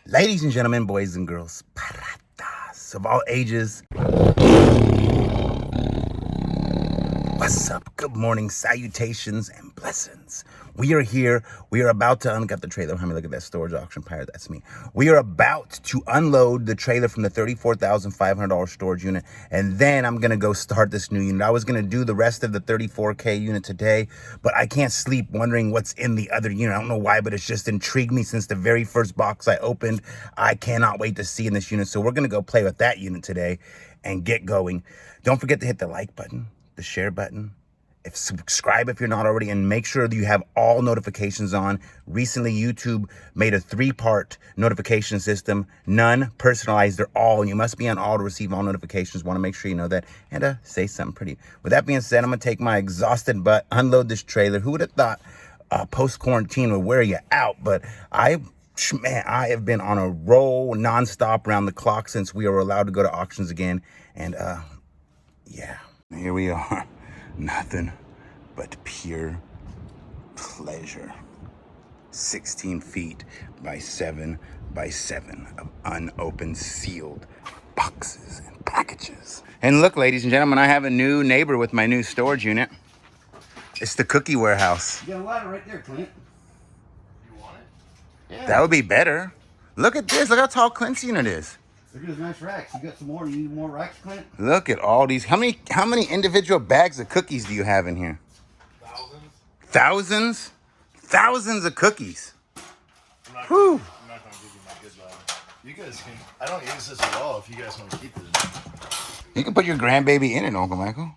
Ladies and gentlemen, boys and girls, paratas of all ages, what's up? Good morning, salutations, and blessings. We are here. We are about to uncut the trailer. Let me look at that storage auction pirate. That's me. We are about to unload the trailer from the $34,500 storage unit, and then I'm going to go start this new unit. I was going to do the rest of the 34K unit today, but I can't sleep wondering what's in the other unit. I don't know why, but it's just intrigued me since the very first box I opened. I cannot wait to see in this unit, so we're going to go play with that unit today and get going. Don't forget to hit the like button, the share button, subscribe if you're not already, and make sure that you have all notifications on. Recently, YouTube made a 3-part notification system, none personalized, they're all, and you must be on all to receive all notifications. Want to make sure you know that, and say something pretty. With that being said, I'm gonna take my exhausted butt, unload this trailer. Who would have thought post-quarantine would wear you out? But I have been on a roll nonstop around the clock since we were allowed to go to auctions again, and yeah, here we are. Nothing but pure pleasure. 16 feet by 7 by 7 of unopened, sealed boxes and packages. And look, ladies and gentlemen, I have a new neighbor with my new storage unit. It's the cookie warehouse. You got a ladder right there, Clint. You want it? Yeah. That would be better. Look at this. Look how tall Clint's unit is. Look at those nice racks. You got some more? You need more racks, Clint? Look at all these. How many individual bags of cookies do you have in here? Thousands. Thousands? Thousands of cookies. I'm not Whew. gonna give you my good ladder. You guys can. I don't use this at all. If you guys want to keep it. You can put your grandbaby in it, Uncle Michael.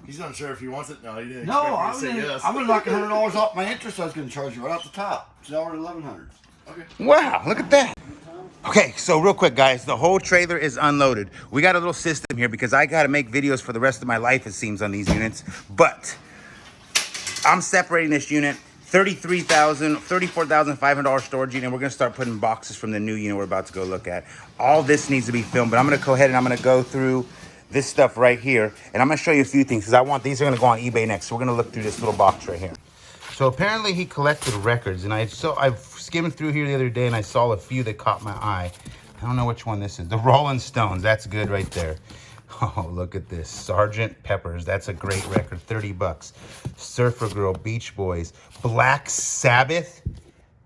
He's not sure if he wants it. No, he didn't. No, expect me to say yes. I'm gonna knock $100 off my interest I was gonna charge you right off the top. It's already $1,100. Okay. Wow, look at that. Okay, so real quick, guys, the whole trailer is unloaded. We got a little system here because I got to make videos for the rest of my life, it seems, on these units. But I'm separating this unit, $34,500 storage unit. We're going to start putting boxes from the new unit we're about to go look at. All this needs to be filmed, but I'm going to go ahead and I'm going to go through this stuff right here. And I'm going to show you a few things because these are going to go on eBay next. So we're going to look through this little box right here. So apparently he collected records, and I've skimmed through here the other day and I saw a few that caught my eye. I don't know which one this is. The Rolling Stones, that's good right there. Oh, look at this. Sergeant Pepper's, that's a great record, 30 bucks. Surfer Girl, Beach Boys, Black Sabbath,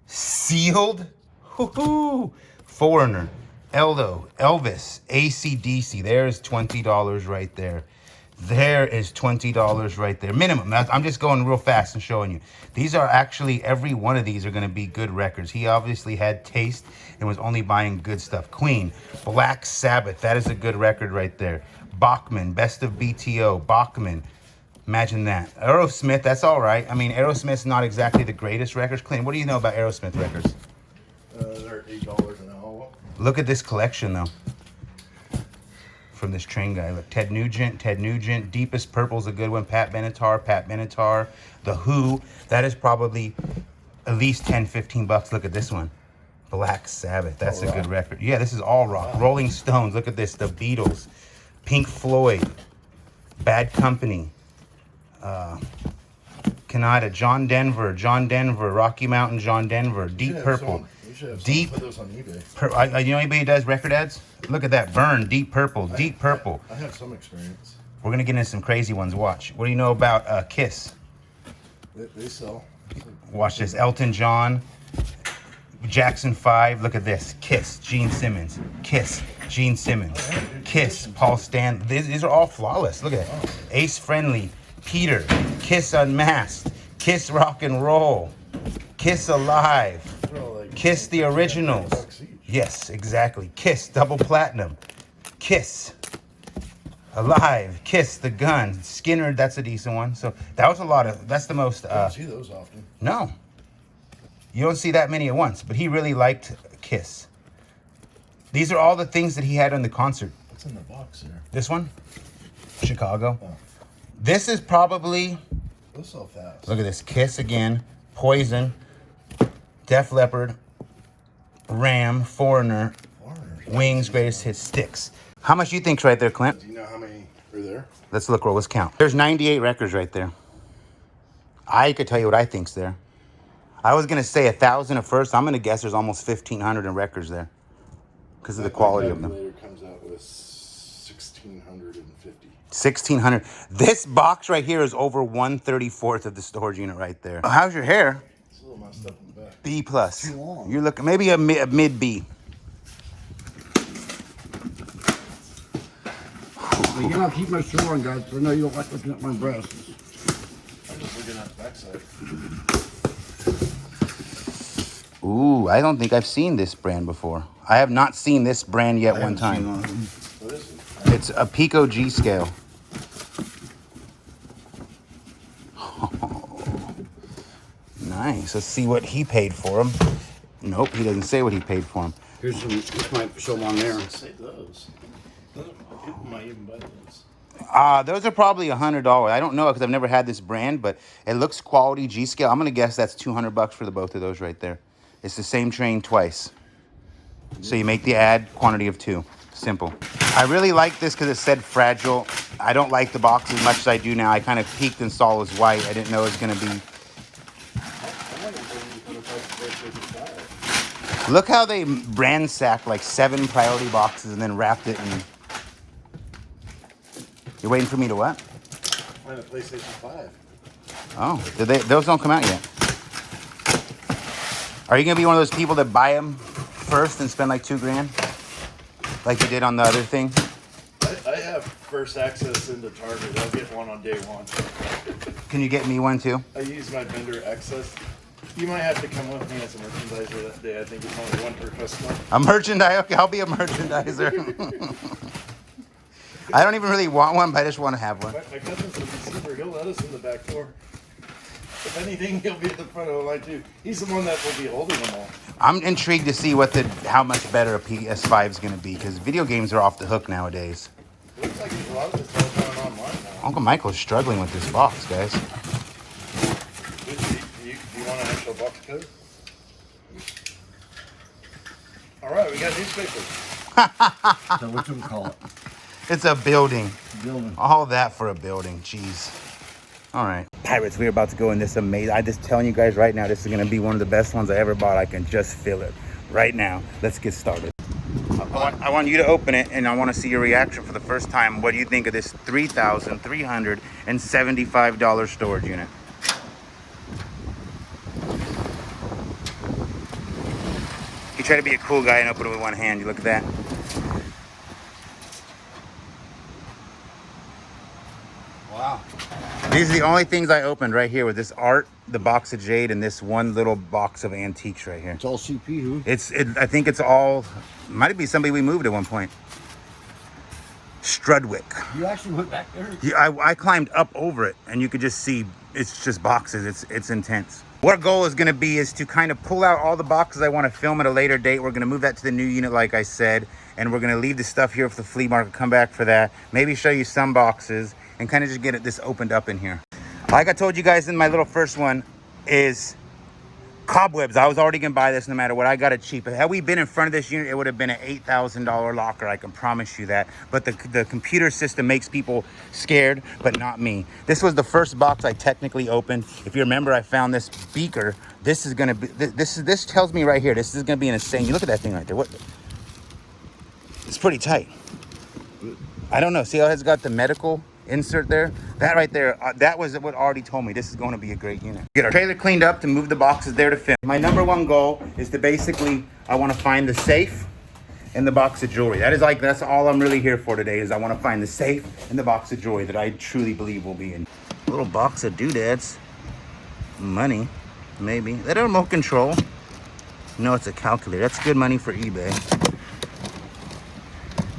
sealed. Hoo-hoo. Foreigner, Eldo, Elvis, AC/DC, there's $20 right there. There is $20 right there, minimum. I'm just going real fast and showing you. These are actually, every one of these are going to be good records. He obviously had taste and was only buying good stuff. Queen, Black Sabbath, that is a good record right there. Bachman, Best of BTO, Bachman, imagine that. Aerosmith, that's all right. I mean, Aerosmith's not exactly the greatest records. Clint, what do you know about Aerosmith records? They're $8 an album. Look at this collection, though. From this train guy. Look, Ted Nugent, Deepest Purple's a good one. Pat Benatar, The Who, that is probably at least 10, 15 bucks. Look at this one. Black Sabbath, that's a good record. Yeah, this is all rock. Rolling Stones, look at this. The Beatles, Pink Floyd, Bad Company, Canada, John Denver, Rocky Mountain, John Denver, Deep Purple. Deep. Put those on eBay. You know anybody who does record ads? Look at that. Burn, Deep Purple, Deep Purple. I have some experience. We're going to get into some crazy ones. Watch. What do you know about Kiss? They sell. Watch this. Elton John, Jackson 5. Look at this. Kiss, Gene Simmons. Kiss, Gene Simmons. Kiss, Paul Stanley. These are all flawless. Look at that. Ace Friendly, Peter. Kiss Unmasked. Kiss Rock and Roll. Kiss Alive. Kiss the Originals. Yes, exactly. Kiss Double Platinum. Kiss Alive. Kiss the Gun. Skinner, that's a decent one. So that was a lot of, that's the most. I don't see those often. No. You don't see that many at once, but he really liked Kiss. These are all the things that he had on the concert. What's in the box there? This one? Chicago. Oh. This is probably, Those sell fast. look at this. Kiss again. Poison. Def Leppard. Ram, Foreigner, Wings, Greatest Hits, Styx. How much do you think's right there, Clint? Do you know how many are there? Let's look, let's count. There's 98 records right there. I could tell you what I think's there. I was gonna say 1,000 at first. I'm gonna guess there's almost 1,500 in records there because of the quality of them. Calculator comes out with 1,650. 1,600. This box right here is over 1/34 of the storage unit right there. How's your hair? It's a little messed up in the back. B plus. Too long. You're looking maybe a mid B. You know, keep my shirt on, guys. I know you don't like looking at my breasts. I'm just looking at the backside. Ooh, I don't think I've seen this brand before. I have not seen this brand yet one time. What is it? It's a Pico G scale. Nice. Let's see what he paid for him. Nope, he doesn't say what he paid for him. Here's some. This might show them on there. Say those. People might even buy those. Those are probably $100. I don't know because I've never had this brand, but it looks quality G scale. I'm gonna guess that's $200 for the both of those right there. It's the same train twice. So you make the ad quantity of 2. Simple. I really like this because it said fragile. I don't like the box as much as I do now. I kind of peeked and saw it was white. I didn't know it was gonna be. Look how they ransacked like 7 priority boxes and then wrapped it in. You're waiting for me to what? Find a PlayStation 5. Oh, did they? Those don't come out yet. Are you gonna be one of those people that buy them first and spend like $2 grand, like you did on the other thing? I have first access into Target. I'll get one on day 1. Can you get me one too? I use my vendor access. You might have to come with me as a merchandiser that day. I think it's only one per customer. A merchandiser? Okay, I'll be a merchandiser. I don't even really want one, but I just want to have one. My cousin's a receiver. He'll let us in the back door. If anything, he'll be at the front of the line too. He's the one that will be holding them all. I'm intrigued to see how much better a PS5 is going to be because video games are off the hook nowadays. Looks like there's a lot of this all going online now. Uncle Michael's struggling with this box, guys. Do you want an actual box code? All right, we got newspapers. So what do we call it? It's a building. Building. All that for a building. Jeez. All right. Pirates, we're about to go in this amazing. I'm just telling you guys right now, this is going to be one of the best ones I ever bought. I can just feel it right now. Let's get started. I want you to open it, and I want to see your reaction for the first time. What do you think of this $3,375 storage unit? You try to be a cool guy and open it with one hand. You look at that. Wow. These are the only things I opened right here with this art, the box of jade, and this one little box of antiques right here. It's all CPU. I think it's all, might be somebody we moved at one point. Strudwick. You actually went back there? Yeah, I climbed up over it, and you could just see it's just boxes. It's intense. What our goal is going to be is to kind of pull out all the boxes I want to film at a later date. We're going to move that to the new unit, like I said, and we're going to leave the stuff here for the flea market, come back for that, maybe show you some boxes, and kind of just get this opened up in here. Like I told you guys in my little first one is cobwebs. I was already gonna buy this no matter what. I got it cheap. Had we been in front of this unit, it would have been an $8,000 locker. I can promise you that. But the computer system makes people scared, but not me. This was the first box I technically opened. If you remember, I found this beaker. This is gonna be. This tells me right here. This is gonna be an insane. You look at that thing right there. What? It's pretty tight. I don't know. See how it's got the medical insert there? That right there, that was what already told me this is going to be a great unit. Get our trailer cleaned up to move the boxes there to film. My number one goal is to basically, I want to find the safe and the box of jewelry. That's all I'm really here for today is I want to find the safe and the box of jewelry that I truly believe will be in. A little box of doodads. Money, maybe. That a remote control? No, it's a calculator. That's good money for eBay.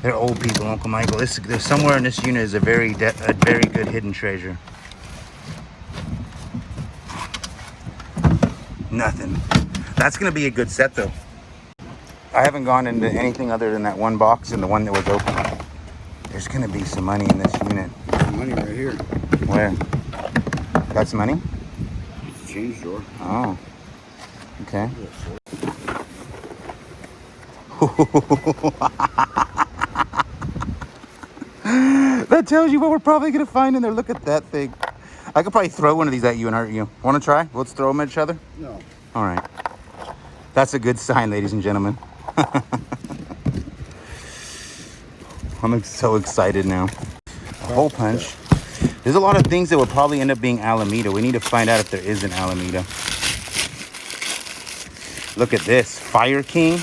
They're old people, Uncle Michael. There's somewhere in this unit is a very good hidden treasure. Nothing. That's gonna be a good set though. I haven't gone into anything other than that one box and the one that was open. There's gonna be some money in this unit. Money right here. Where? That's money? It's a change drawer. Oh. Okay. That tells you what we're probably gonna find in there. Look at that thing. I could probably throw one of these at you and hurt you. Want to try? Let's throw them at each other. No. All right. That's a good sign, ladies and gentlemen. I'm so excited now. A hole punch. There's a lot of things that would probably end up being Alameda. We need to find out if there is an Alameda. Look at this. Fire King.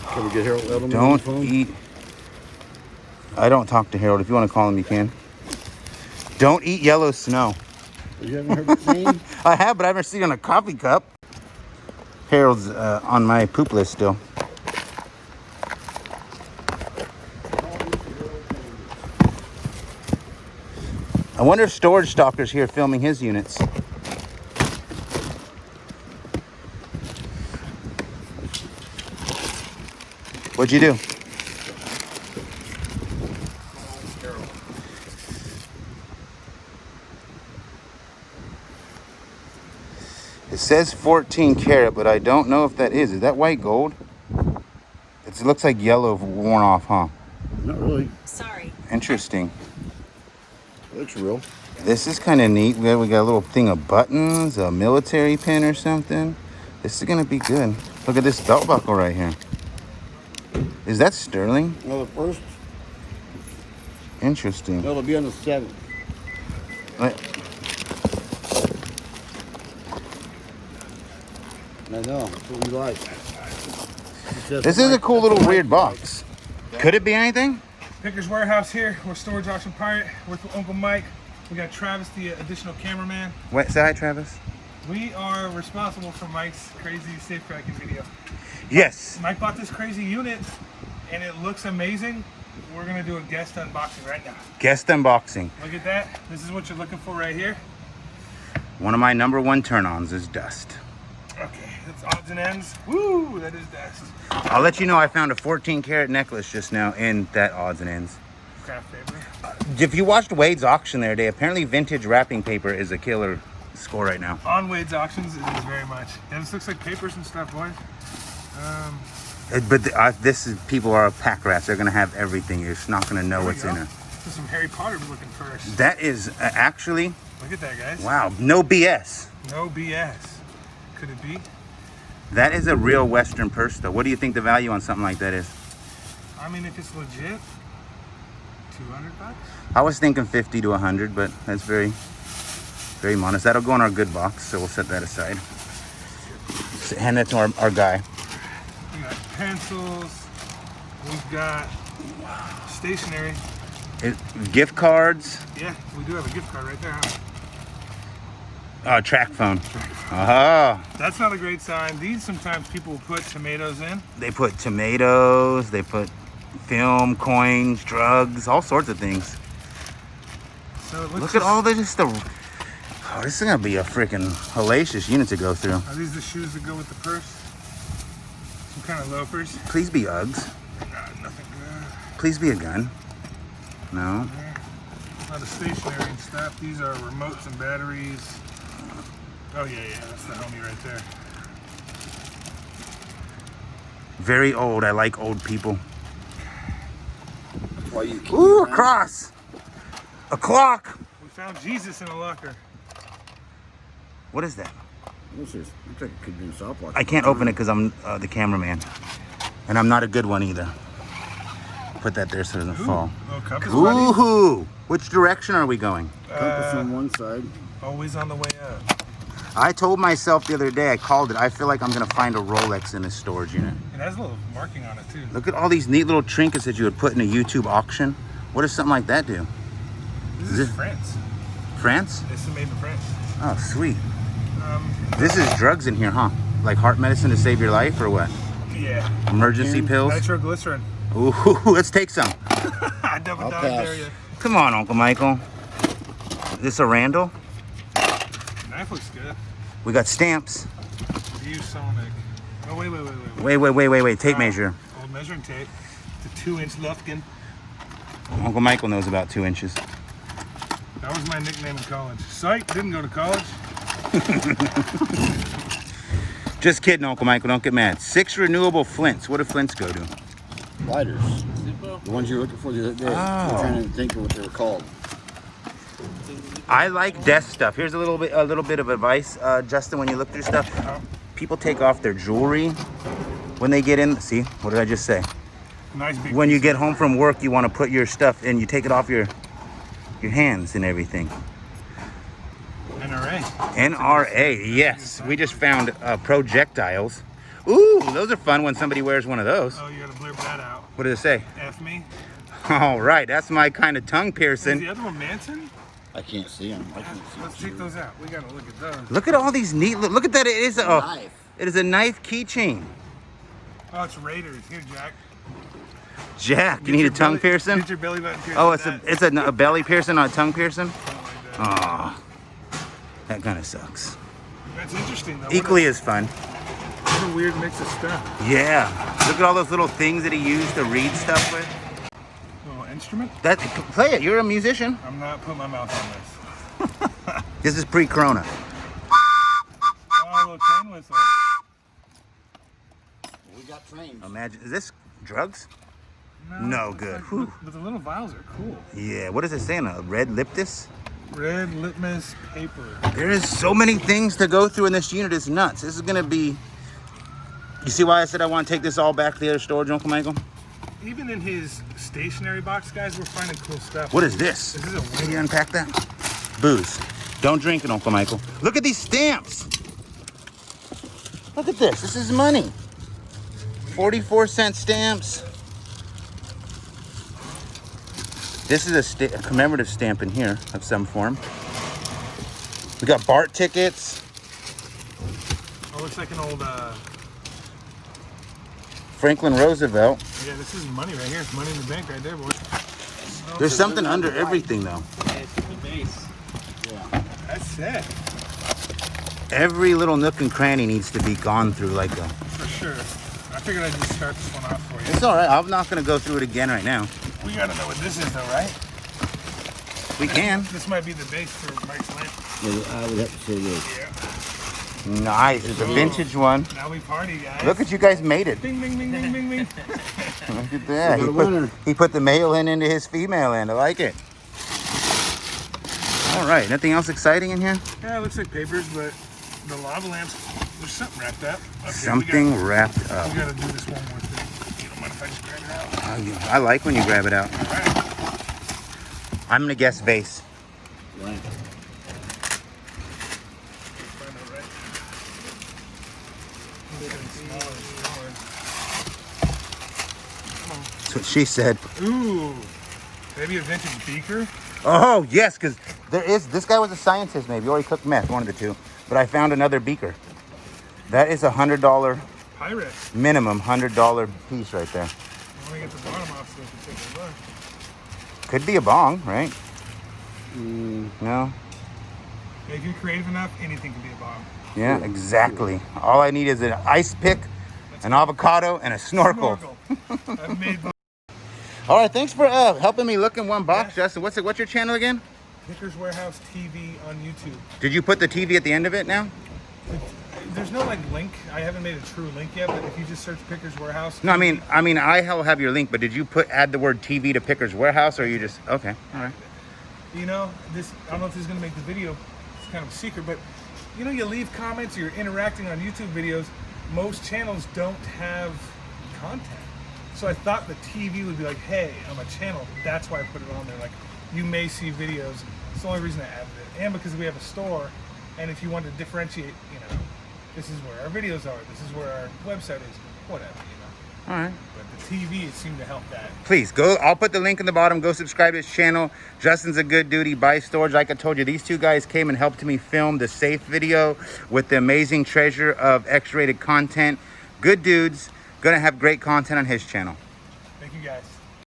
Can we get Harold Edelman on the Don't phone? eat. I don't talk to Harold. If you want to call him, you can. Don't eat yellow snow. You haven't heard the name? I have, but I haven't seen it on a coffee cup. Harold's on my poop list still. I wonder if Storage Stalker's here filming his units. What'd you do? It says 14 karat, but I don't know if that is. Is that white gold? It looks like yellow worn off, huh? Not really. Sorry. Interesting. Looks real. This is kind of neat. We got a little thing of buttons, a military pin or something. This is gonna be good. Look at this belt buckle right here. Is that sterling? Well, the first, Interesting. it'll be on the 7th. I know. That's what we like. This is a cool little weird box. Could it be anything? Pickers Warehouse here. We're Storage Auction Pirate with Uncle Mike. We got Travis, the additional cameraman. What? Say hi, Travis. We are responsible for Mike's crazy safe cracking video. Yes. Mike bought this crazy unit and it looks amazing. We're gonna do a guest unboxing right now. Guest unboxing. Look at that. This is what you're looking for right here. One of my #1 turn-ons is dust. Okay, that's odds and ends. Woo, that is dust. I'll let you know I found a 14 karat necklace just now in that odds and ends. Craft paper. If you watched Wade's auction the other day, apparently vintage wrapping paper is a killer score right now. On Wade's auctions, it is very much. Yeah, this looks like papers and stuff, boys. This is, people are pack rats. They're gonna have everything. You're just not gonna know There we what's go. in it. This is some Harry Potter we're looking first. That is actually, Look at that, guys. wow, no BS. No BS. Could it be? That is a real Western purse, though. What do you think the value on something like that is? I mean, if it's legit, 200 bucks. I was thinking 50 to 100, but that's very, very modest. That'll go in our good box, so we'll set that aside. Hand that to our guy. We got pencils. We've got stationery. Gift cards. Yeah, we do have a gift card right there. Huh? Track phone. Oh, That's not a great sign. These sometimes people will put tomatoes in. they put tomatoes. They put film, coins, drugs, all sorts of things. So it looks Look at all this. Just the. Oh, this is gonna be a freaking hellacious unit to go through. Are these the shoes that go with the purse? Some kind of loafers. Please be Uggs. Nothing good. Please be a gun. No. A lot of stationery and stuff. These are remotes and batteries. Oh yeah, that's the homie right there. Very old. I like old people. Why you keep Ooh, a around? cross. A clock. We found Jesus in a locker. What is that? This is, looks like it could be a stopwatch. I can't open it because I'm the cameraman. And I'm not a good one either. Put that there so it doesn't fall. Oh, compass buddies. Ooh, which direction are we going? Compass on one side. Always on the way up. I told myself the other day, I called it, I feel like I'm gonna find a Rolex in this storage unit. It has a little marking on it too. Look at all these neat little trinkets that you would put in a YouTube auction. What does something like that do? This Is is it- France. France? This is made in France. Oh, sweet. This is drugs in here, huh? Like heart medicine to save your life or what? Yeah. Emergency pills? Nitroglycerin. Ooh, let's take some. I double I'll dog pass. dare you. Come on, Uncle Michael. Is this a Randall? Knife looks good. We got stamps. ViewSonic. Oh wait. Tape measure. Old measuring tape. It's a 2-inch Lufkin. Uncle Michael knows about 2 inches. That was my nickname in college. Psych, didn't go to college. Just kidding, Uncle Michael. Don't get mad. 6 renewable flints. What do flints go to? Lighters. The ones you were looking for the other day. Oh. I'm trying to think of what they were called. I like desk stuff. Here's a little bit of advice, Justin. When you look through stuff, people take off their jewelry when they get in. See, what did I just say? Nice big When you piece get of home from work, you want to put your stuff in. You take it off your hands and everything. NRA. NRA, yes. We just found projectiles. Ooh, those are fun when somebody wears one of those. Oh, you gotta blurb that out. What does it say? F me. All right, that's my kind of tongue Is piercing. the other one Manson? I can't see them. I can't see Let's check those out. We gotta look at those. Look at all these neat. Look at that. It is a knife. It is a knife keychain. Oh, it's Raiders. Here, Jack. Jack, you Get need a your tongue belly- piercing? Get your belly button pierced. Oh, with it's that. a belly piercing, not a tongue piercing. Something like that. Oh, that kind of sucks. That's interesting though. Equally as fun. What a weird mix of stuff. Yeah. Look at all those little things that he used to read stuff with. Little instrument. That play it. You're a musician. I'm not putting my mouth on this. This is pre-Corona. Oh, a little train whistle. We got trains. Imagine. Is this drugs? No it's good. like- Whew. but the little vials are cool. Yeah. What does it say on a red liptus? Red litmus paper. There is so many things to go through in this unit. It's nuts. This is gonna be. You see why I said I want to take this all back to the other storage, Uncle Michael? Even in his stationery box, guys, we're finding cool stuff. What is this? This is a Can you winner. unpack that? Booze. Don't drink it, Uncle Michael. Look at these stamps. Look at this. This is money. 44-cent stamps. This is a commemorative stamp in here of some form. We got BART tickets. Oh, looks like an old. Franklin Roosevelt. Yeah, this is money right here. It's money in the bank right there, boy. There's something under everything, though. Yeah, it's the base. Yeah. That's sick. Every little nook and cranny needs to be gone through like a... For sure. I figured I'd just start this one off for you. It's all right. I'm not going to go through it again right now. We gotta know what this is, though, right? We can. This might be the base for Mike's lamp. Yeah, I would have to say this. Yeah. Nice. It's a vintage one. Now we party, guys. Look at you guys made it. Bing, bing, bing, bing, bing, bing. Look at that. We got a winner. He put the male in into his female end. I like it. All right. Nothing else exciting in here? Yeah, it looks like papers, but the lava lamps, there's something wrapped up. Okay, Something wrapped We up. gotta do this one more thing. You don't mind if I just grab it out? Oh, yeah. I like when you grab it out. All right. I'm going to guess vase. Right. Find it right. Getting smaller and That's what she said. smaller. Ooh, maybe a vintage beaker. Oh, yes, because this guy was a scientist maybe, or he cooked meth, one of the two. But I found another beaker. That is $100 Pirate. minimum, $100 piece right there. I want to get the bottom off so we can take a look. Could be a bong, right? Mm, No? Yeah, if you're creative enough, anything can be a bomb. Yeah, exactly. All I need is an ice pick, an avocado, and a snorkel. I've made the All right, thanks for helping me look in one box, Justin. What's your channel again? Pickers Warehouse TV on YouTube. Did you put the TV at the end of it now? There's no like link. I haven't made a true link yet, but if you just search Pickers Warehouse. No, I mean, I'll have your link, but did you add the word TV to Picker's Warehouse, or you just okay? All right. You know, this, I don't know if this is gonna make the video, it's kind of a secret, but you know, you leave comments, you're interacting on YouTube videos. Most channels don't have content. So I thought the TV would be like, hey, I'm a channel. That's why I put it on there. Like, you may see videos. It's the only reason I added it. And because we have a store, and if you want to differentiate, you know, this is where our videos are, this is where our website is, whatever, you know. All right. But the TV, it seemed to help that. Please go. I'll put the link in the bottom. Go subscribe to his channel. Justin's a good dude. He buys storage. Like I told you, these two guys came and helped me film the safe video with the amazing treasure of X-rated content. Good dudes. Gonna have great content on his channel. Thank you guys.